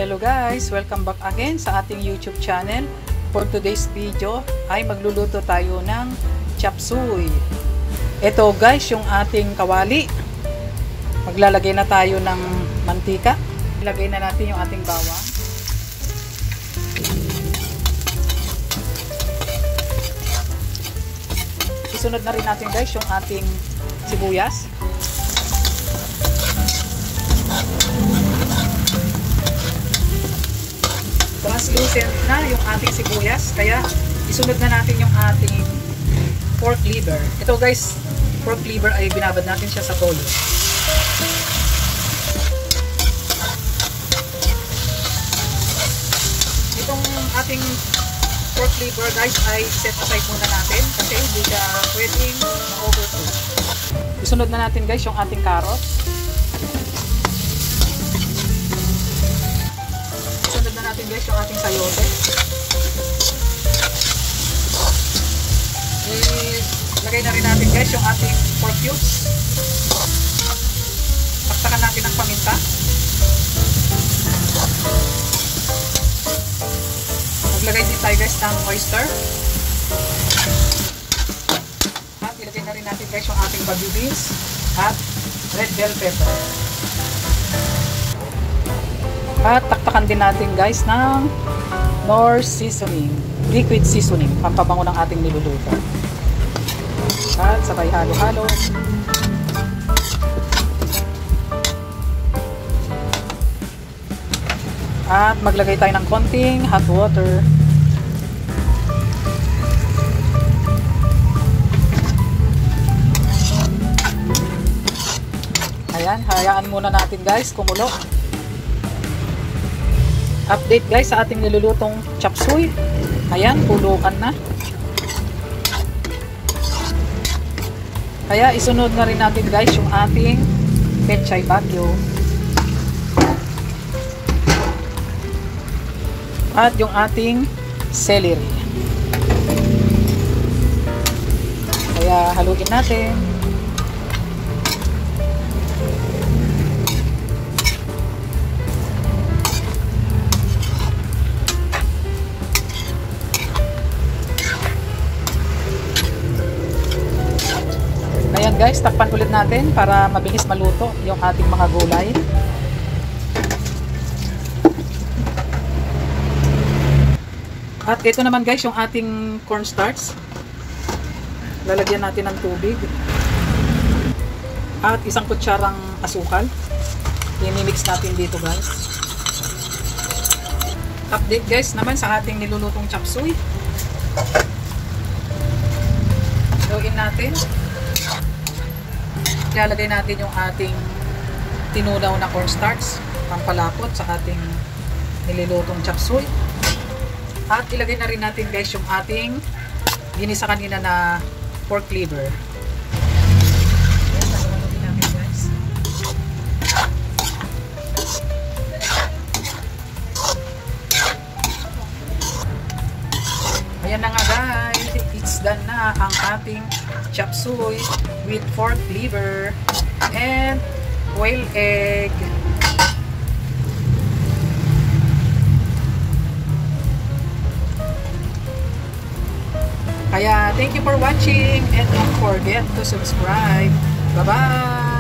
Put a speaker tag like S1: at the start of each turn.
S1: Hello guys! Welcome back again sa ating YouTube channel. For today's video ay magluluto tayo ng chop suey. Ito guys yung ating kawali. Maglalagay na tayo ng mantika. Ilagay na natin yung ating bawang. Isunod na rin natin guys yung ating sibuyas. Translucent na yung ating sibuyas, kaya isunod na natin yung ating pork liver. Ito guys, pork liver ay binabad natin siya sa toyo. Itong ating pork liver guys ay set aside muna natin kasi hindi siya pwedeng ma-overcook. Isunod na natin guys yung ating carrots. Natin guys yung ating sayote. Lagay na rin natin guys yung ating pork cubes. Taktakan natin ng paminta. Maglagay din tayo guys ng oyster. At ilagay na rin natin guys yung ating bagu beans at red bell pepper. At taktakan din natin guys ng Knorr seasoning, liquid seasoning, pampabango ng ating niluluto. At sabay halo-halo. At maglagay tayo ng konting hot water. Ayan, hayaan muna natin guys kumulo. Update guys sa ating nilulutong chop suey. Ayan, kulukan na. Kaya isunod na rin natin guys yung ating pechay bagyo. At yung ating celery. Kaya haluin natin. Ayan guys, takpan ulit natin para mabilis maluto yung ating mga gulay. At ito naman guys yung ating cornstarch. Lalagyan natin ng tubig. At isang kutsarang asukal. I-mix natin dito guys. Update guys naman sa ating nilulutong chop suey. Gawin natin. Ilalagay natin yung ating tinunaw na cornstarch, pampalapot sa ating nililutong chop suey. At ilagay na rin natin guys yung ating ginisa kanina na pork liver. Ayan, natin natin guys. Ayan na nga guys, it's done na ang ating chop suey with pork liver and quail egg. Kaya thank you for watching and don't forget to subscribe. Bye bye.